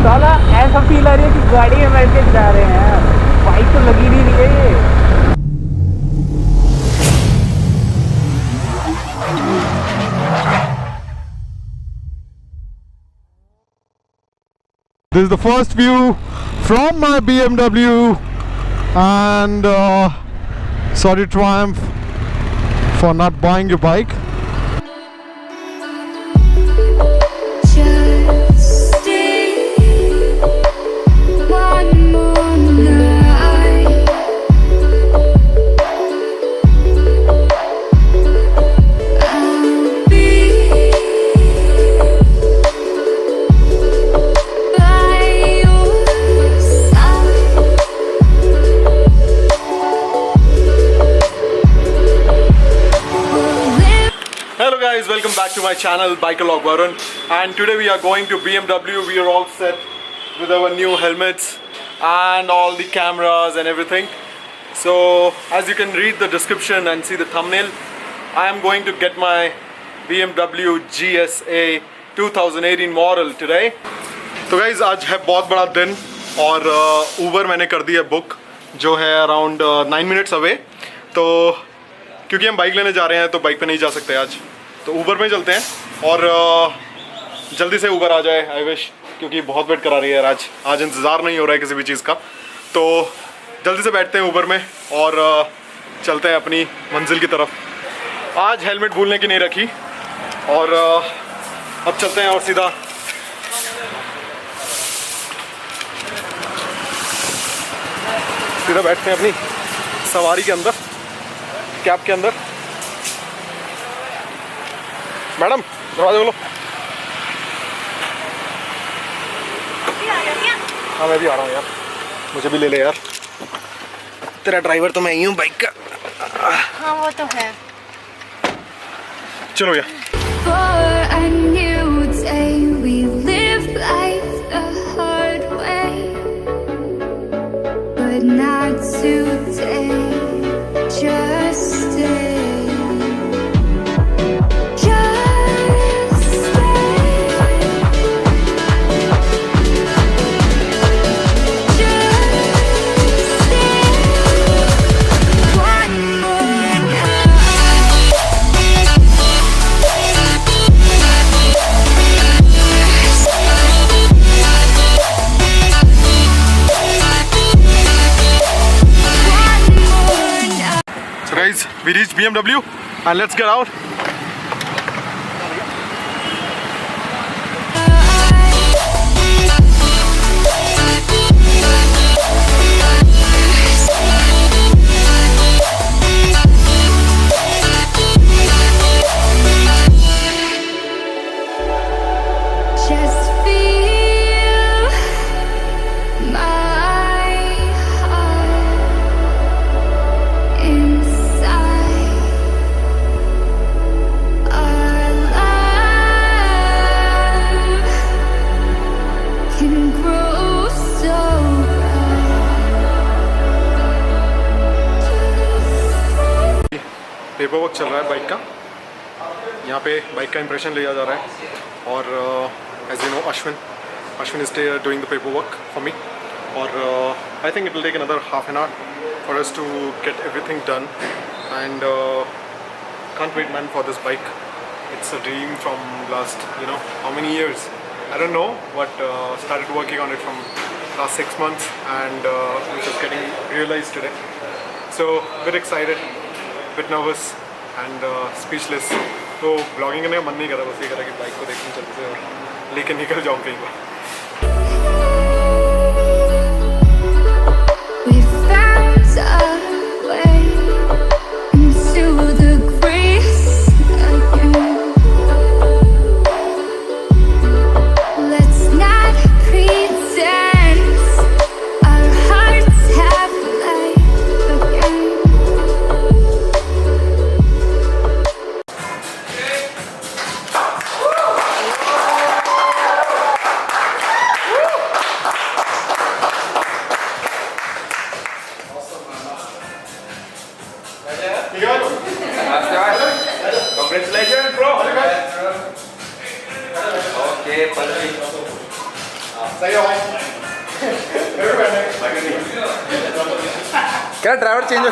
साला ऐसा फील आ रही है कि गाड़ी में बैठ के जा रहे हैं, बाइक तो लगी नहीं रही है ये। This is the first view from my BMW and sorry Triumph for not buying your bike. Welcome back to my channel Bikerlog Varun, and today we are going to BMW. We are all set with our new helmets and all the cameras and everything. So as you can read the description and see the thumbnail, I am going to get my BMW GSA 2018 model today. तो guys आज है बहुत बड़ा दिन और Uber मैंने कर दी है बुक जो है अराउंड 9 minutes away. तो क्योंकि हम बाइक लेने जा रहे हैं तो बाइक पे नहीं जा सकते आज, तो ऊबर में चलते हैं और जल्दी से ऊबर आ जाए आई विश, क्योंकि बहुत वेट करा रही है यार। आज इंतज़ार नहीं हो रहा है किसी भी चीज़ का, तो जल्दी से बैठते हैं ऊबर में और चलते हैं अपनी मंजिल की तरफ। आज हेलमेट भूलने की नहीं रखी और अब चलते हैं और सीधा बैठते हैं अपनी सवारी के अंदर, कैब के अंदर। मैडम दरवाजा बोलो। हाँ मैं भी आ रहा हूँ यार, मुझे भी ले ले यार। तेरा ड्राइवर तो मैं ही हूँ बाइक का। हाँ वो तो है। चलो यार। Guys, we reached BMW and let's get out. Paper work चल रहा है बाइक का, यहाँ पे बाइक का इंप्रेशन लिया जा रहा है और as you know Ashwin is doing the paper work for me और I think it will take another half an hour for us to get everything done and can't wait man for this bike. It's a dream from last how many years, I don't know, but started working on it from last 6 months and which is getting realized today. So bit excited, bit nervous and speechless. तो blogging करने का मन नहीं कर रहा, बस ये कर रहा कि बाइक को देखने चलते और लेके निकल जाऊँ कहीं पर। Congratulations, bro. Okay, क्या ड्राइवर चेंज हो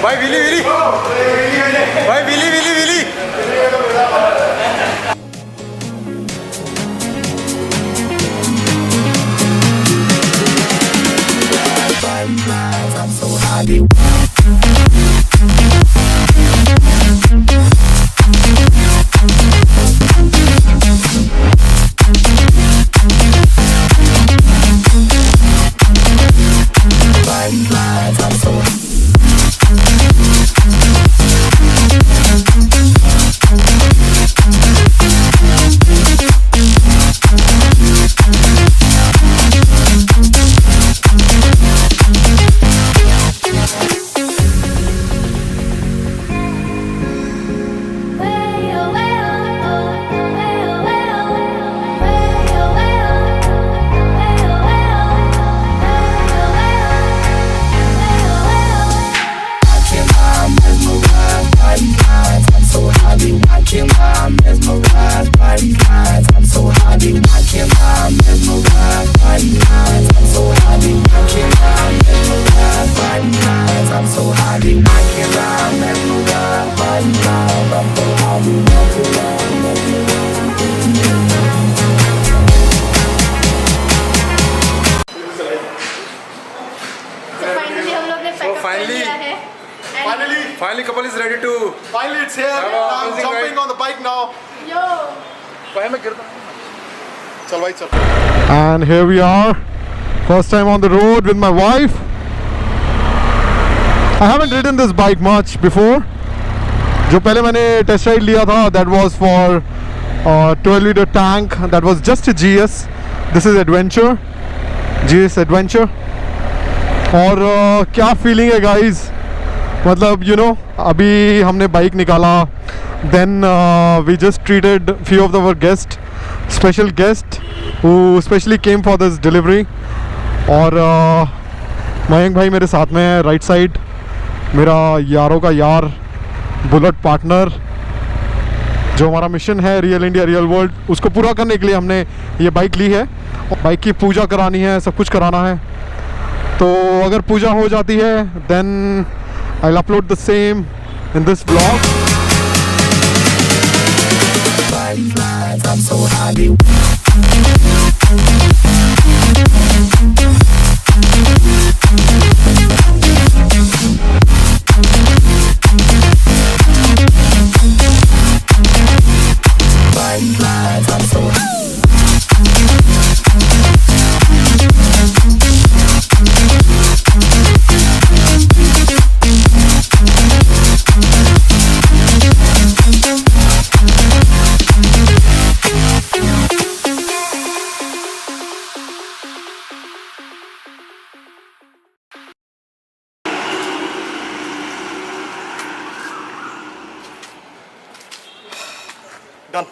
भाई विली विली भाई wheelie wheelie wheelie Finally, couple is ready to. Finally, it's here. I'm jumping on the bike now. Yo. Chal bhai, chal. And here we are. First time on the road with my wife. I haven't ridden this bike much before. जो पहले मैंने test ride लिया था, that was for 12-liter tank. That was just a GS. This is Adventure. GS Adventure. और क्या feeling है guys, मतलब you know अभी हमने बाइक निकाला, then we just treated few of our guest, special guest who specially came for this delivery. और मयंक भाई मेरे साथ में है राइट साइड, मेरा यारों का यार, बुलेट पार्टनर. जो हमारा मिशन है रियल इंडिया रियल वर्ल्ड, उसको पूरा करने के लिए हमने ये बाइक ली है. बाइक की पूजा करानी है, सब कुछ कराना है. तो अगर पूजा हो जाती है then I'll upload the same in this vlog. I'm so happy. Done.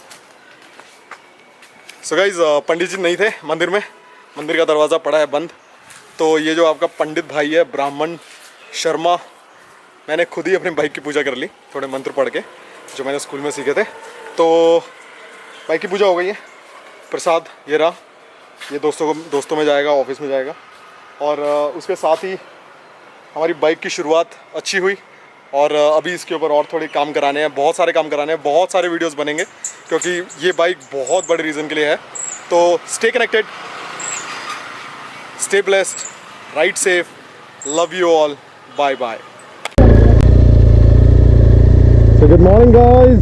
So guys Pandit ji नहीं थे मंदिर में, मंदिर का दरवाज़ा पड़ा है बंद. तो ये जो आपका पंडित भाई है ब्राह्मण शर्मा, मैंने खुद ही अपनी बाइक की पूजा कर ली थोड़े मंत्र पढ़ के जो मैंने स्कूल में सीखे थे. तो बाइक की पूजा हो गई है. प्रसाद ये रहा, ये दोस्तों में जाएगा, ऑफिस में जाएगा. और उसके साथ ही हमारी बाइक की शुरुआत अच्छी हुई. और अभी इसके ऊपर और थोड़े काम कराने हैं, बहुत सारे काम कराने हैं, बहुत सारे वीडियोस बनेंगे क्योंकि ये बाइक बहुत बड़े रीज़न के लिए है. तो stay connected, stay blessed, ride safe, love you all, bye bye. So good Good morning, guys.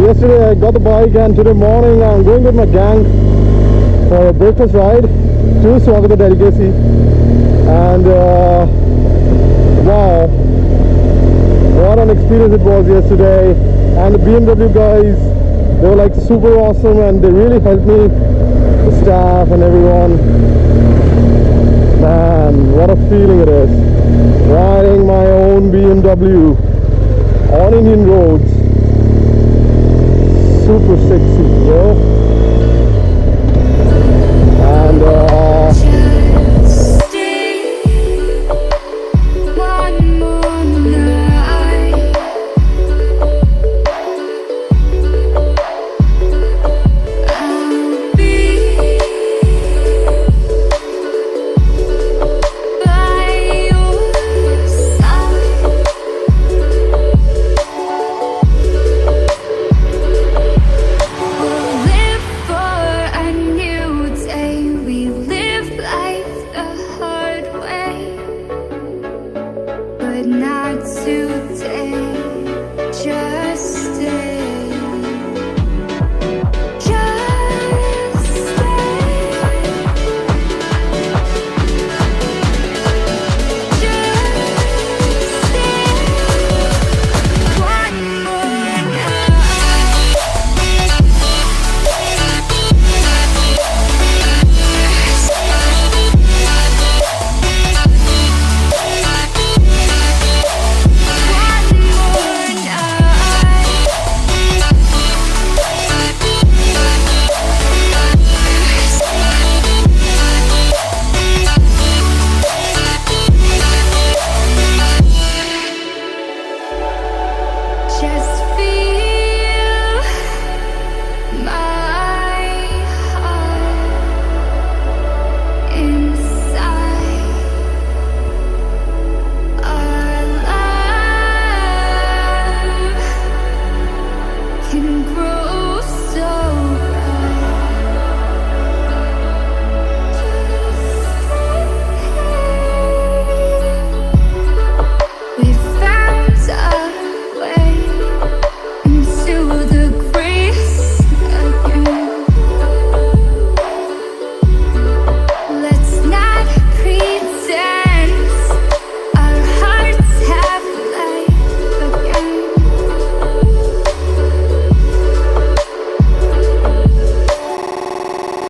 Yesterday I got the bike and today morning I'm going with my gang for a breakfast ride to Swagata Delicacy. And wow, what an experience it was yesterday. And the BMW guys, they were like super awesome and they really helped me, the staff and everyone. Man, what a feeling it is, riding my own BMW on Indian roads. Super sexy, yo. And just